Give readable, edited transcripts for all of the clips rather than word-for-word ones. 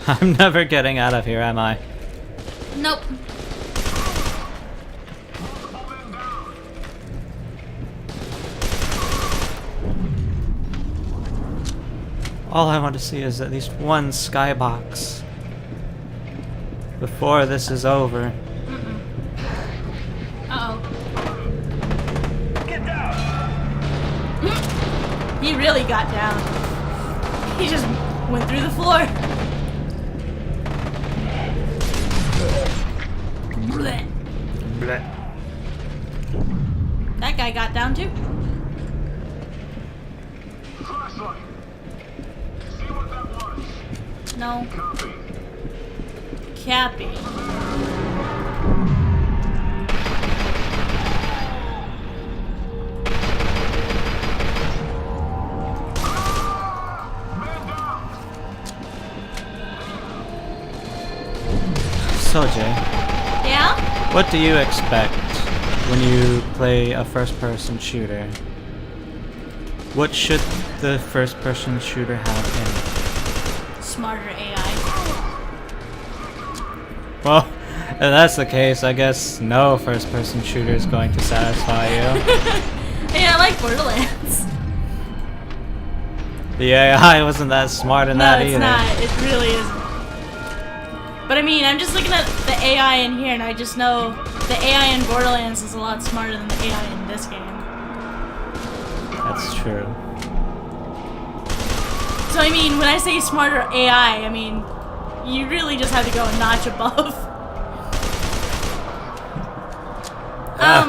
I'm never getting out of here, am I? Nope. All I want to see is at least one skybox before this is over. Uh-oh. Get down! He really got down. He just went through the floor. Blech. Blech. That guy got down too. Flashlight. See what that was? No. Copy. Cappy. So, Jay, Yeah? what do you expect when you play a first-person shooter? What should the first-person shooter have in it? Smarter AI. Well, if that's the case, I guess no first-person shooter is going to satisfy you. Hey, I like Borderlands. The AI wasn't that smart in that either. No, it's not. It really isn't. But I mean, I'm just looking at the AI in here, and I just know the AI in Borderlands is a lot smarter than the AI in this game. That's true. So I mean, when I say smarter AI, I mean, you really just have to go a notch above. I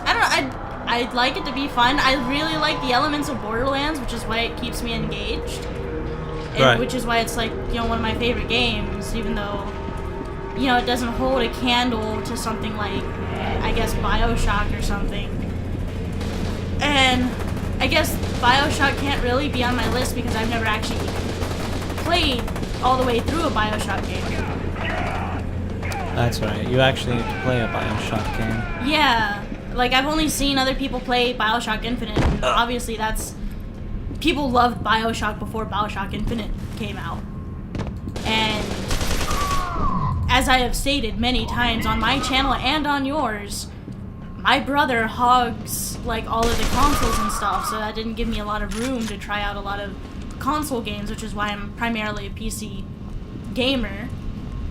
don't know, I'd like it to be fun. I really like the elements of Borderlands, which is why it keeps me engaged. And Right. which is why it's like, you know, one of my favorite games, even though, you know, it doesn't hold a candle to something like, I guess, BioShock or something. And I guess BioShock can't really be on my list because I've never actually played all the way through a BioShock game. That's right. You actually need to play a BioShock game. Yeah, like I've only seen other people play BioShock Infinite, and obviously that's... People loved BioShock before BioShock Infinite came out. And as I have stated many times on my channel and on yours, my brother hogs like all of the consoles and stuff, so that didn't give me a lot of room to try out a lot of console games, which is why I'm primarily a PC gamer.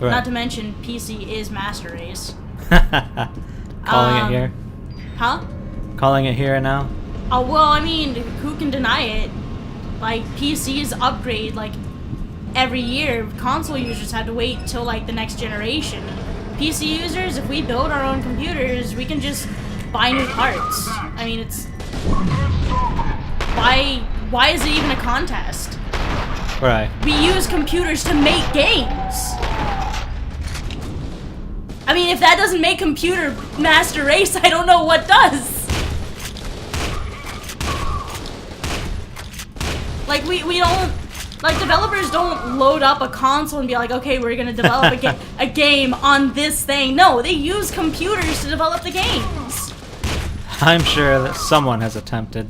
Right. Not to mention PC is Master Race. Calling it here? Huh? Calling it here now? Oh, well, I mean, who can deny it? Like, PCs upgrade, like, every year. Console users have to wait till, like, the next generation. PC users, if we build our own computers, we can just buy new parts. I mean, it's... Why is it even a contest? Right. We use computers to make games. I mean, if that doesn't make computer Master Race, I don't know what does. Like, we don't... Like, developers don't load up a console and be like, okay, we're gonna develop a game on this thing. No, they use computers to develop the games. I'm sure that someone has attempted.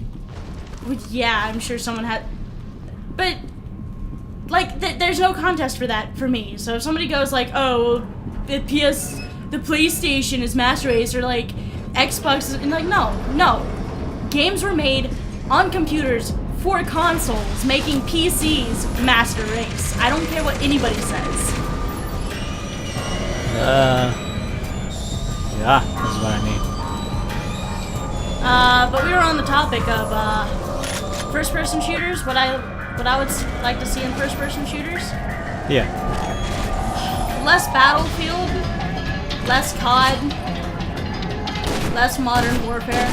Well, yeah, I'm sure someone had... But, like, there's no contest for that for me. So if somebody goes like, oh, well, the PlayStation is Master Race, or like, Xbox is... And like, no. Games were made on computers for consoles, making PCs Master Race. I don't care what anybody says. Yeah, this is what I need. But we were on the topic of, first-person shooters, what I would like to see in first-person shooters. Yeah. Less Battlefield, less COD, less Modern Warfare.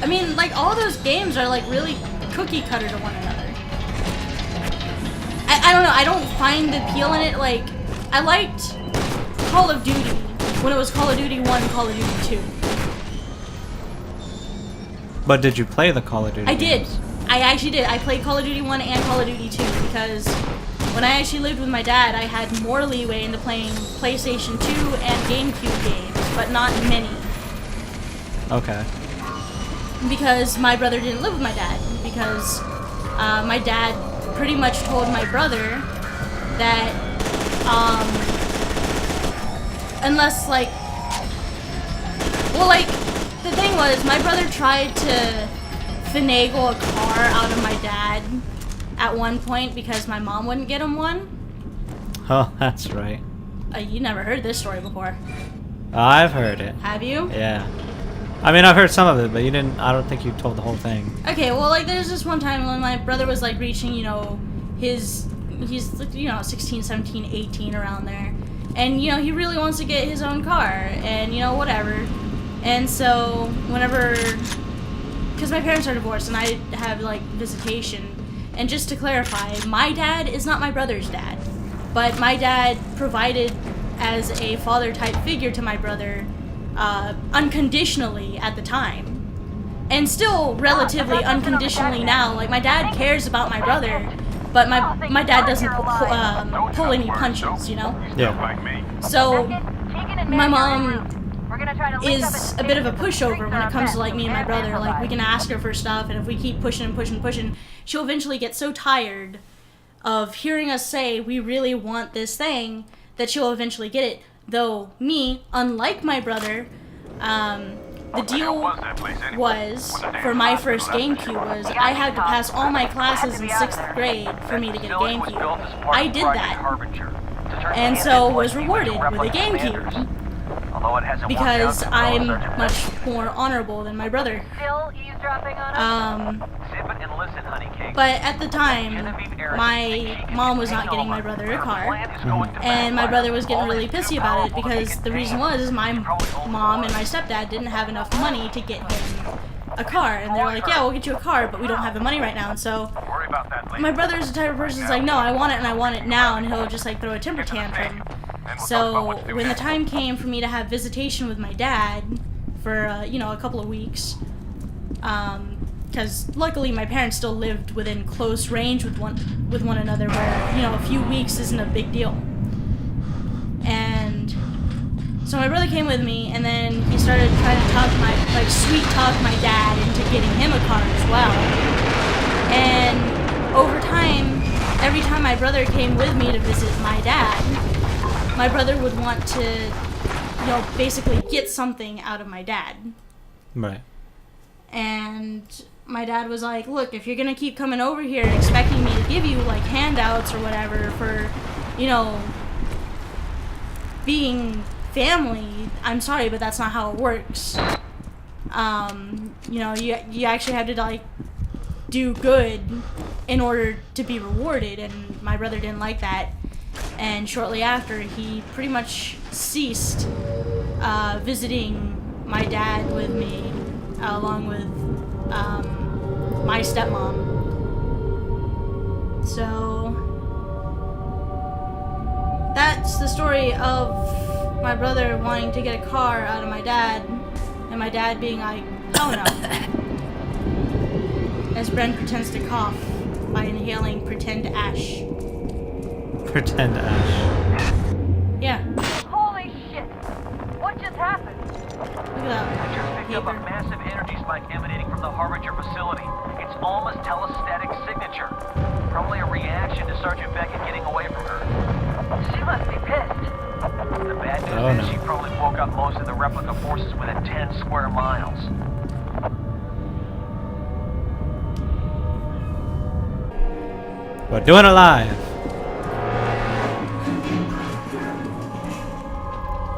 I mean, like, all those games are, like, really cookie-cutter to one another. I don't know, I don't find the appeal in it. Like, I liked Call of Duty when it was Call of Duty 1 and Call of Duty 2. But did you play the Call of Duty I did. games? I actually did. I played Call of Duty 1 and Call of Duty 2 because when I actually lived with my dad, I had more leeway into playing PlayStation 2 and GameCube games, but not many. Okay. Because my brother didn't live with my dad. Because my dad pretty much told my brother that, unless, like, well, like, the thing was, my brother tried to finagle a car out of my dad at one point because my mom wouldn't get him one. Oh, that's right. You never heard this story before. I've heard it. Have you? Yeah. I mean, I've heard some of it, but you didn't. I don't think you told the whole thing. Okay, well, like, there's this one time when my brother was, like, reaching, you know, he's, you know, 16, 17, 18, around there. And, you know, he really wants to get his own car, and, you know, whatever. And so, whenever, because my parents are divorced, and I have, like, visitation. And just to clarify, my dad is not my brother's dad. But my dad provided as a father-type figure to my brother unconditionally at the time. And still relatively unconditionally now. Like, my dad cares about my brother, but my dad doesn't pull any punches, you know? Yeah. So, my mom is a bit of a pushover when it comes to, like, me and my brother. Like, we can ask her for stuff, and if we keep pushing and pushing and pushing, she'll eventually get so tired of hearing us say we really want this thing that she'll eventually get it. Though me, unlike my brother, the deal was, for my first GameCube, was I had to pass all my classes in 6th grade for me to get a GameCube. I did that, and so was rewarded with a GameCube, because I'm much more honorable than my brother. But at the time, my mom was not getting my brother a car, and my brother was getting really pissy about it, because the reason was my mom and my stepdad didn't have enough money to get him a car, and they were like, yeah, we'll get you a car, but we don't have the money right now. And so my brother's the type of person that's like, no, I want it and I want it now, and he'll just, like, throw a temper tantrum. So when the time came for me to have visitation with my dad for you know, a couple of weeks, because luckily my parents still lived within close range with one another, where, you know, a few weeks isn't a big deal. And so my brother came with me, and then he started trying to sweet talk my dad into getting him a car as well. And over time, every time my brother came with me to visit my dad, my brother would want to, you know, basically get something out of my dad. Right. And my dad was like, look, if you're gonna keep coming over here and expecting me to give you, like, handouts or whatever for, you know, being family, I'm sorry, but that's not how it works. You know, you actually have to, like, do good in order to be rewarded, and my brother didn't like that. And shortly after, he pretty much ceased visiting my dad with me, along with my stepmom. So that's the story of my brother wanting to get a car out of my dad, and my dad being like, oh no. As Bren pretends to cough by inhaling pretend ash. Pretend ash. Yeah. Holy shit! What just happened? Look at I just that picked up a paper. massive energy spike emanating from the Harbinger facility. It's almost telestatic signature. Probably a reaction to Sergeant Beckett getting away from her. She must be pissed. The bad news Oh, is no. she probably woke up most of the replica forces within 10 square miles. We're doing it live.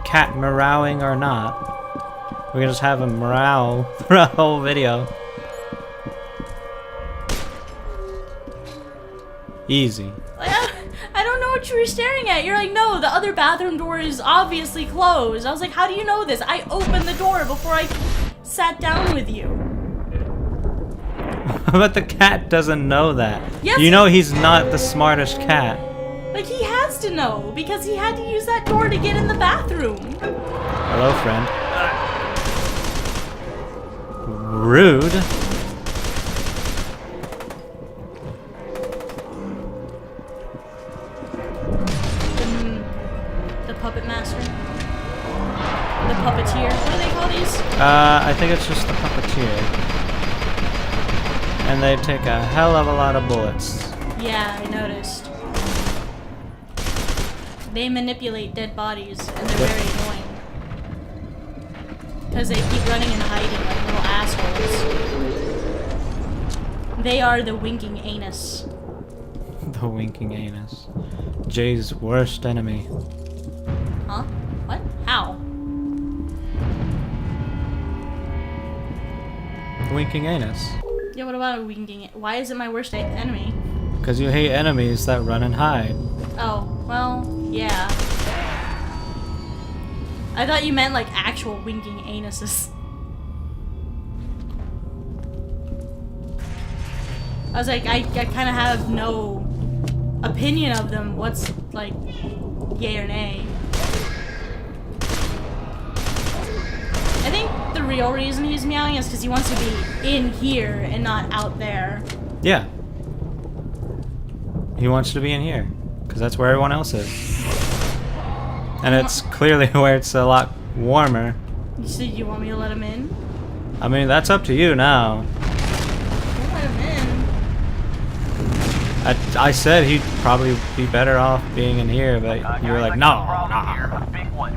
Cat meowing or not, we can just have him meow through the whole video. Easy. I don't know what you were staring at. You're like, no, the other bathroom door is obviously closed. I was like, how do you know this? I opened the door before I sat down with you. But the cat doesn't know that. Yes, You know he's not the smartest cat. Like, he has to know, because he had to use that door to get in the bathroom. Hello, friend. Rude. The puppet master. The puppeteer. What do they call these? I think it's just the puppeteer. And they take a hell of a lot of bullets. Yeah, I noticed. They manipulate dead bodies, and they're very annoying. Because they keep running and hiding like little assholes. They are the winking anus. The winking anus. Jay's worst enemy. Huh? What? How? Winking anus. Yeah, what about a winking? Why is it my worst enemy? Because you hate enemies that run and hide. Oh, well, yeah. I thought you meant like actual winking anuses. I was like, I kind of have no opinion of them. What's like, yay or nay? I think the real reason he's meowing is because he wants to be in here and not out there. Yeah. He wants to be in here. Because that's where everyone else is. And it's clearly where it's a lot warmer. So you want me to let him in? I mean, that's up to you now. Don't let him in. I said he'd probably be better off being in here, but you were like, no, Here, nah, a big one.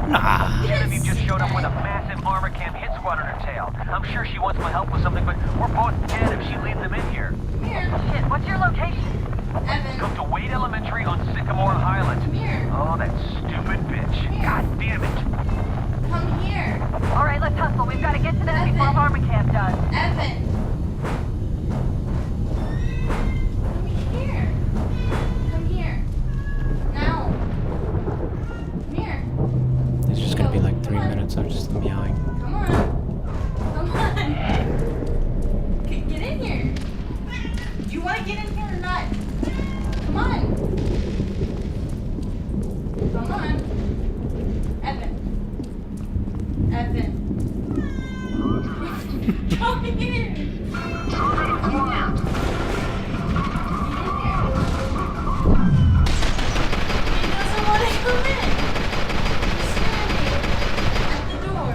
nah. Genevieve just showed up with a massive armor cam hit squad on her tail. I'm sure she wants my help with something, but we're both dead if she leads them in here. Here, Shit, what's your location? Evan. Come to Wade Elementary on Sycamore Highland. Come here. Oh, that stupid bitch. God damn it. Come here. All right, let's hustle. We've got to get to them before armor camp does. Evan. Come here. Come here. Now. Come here. It's just gonna be like 3 minutes of just meowing. Come on. Come on. Get in here. Do you want to get in here or not? Come on. Come on. Evan. Evan. Come here. Come here. He doesn't want to come in. He's standing at the door.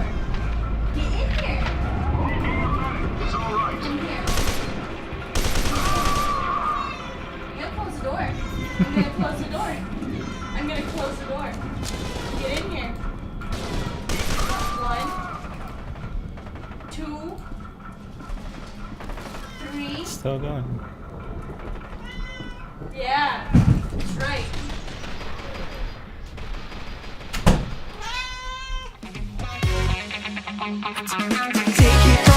Get in here. It's all right. Come here. I'm gonna close the door. I'm gonna close the door. I'm gonna close the door. Get in here. 1, 2, 3. Still going. Yeah, that's right. Take it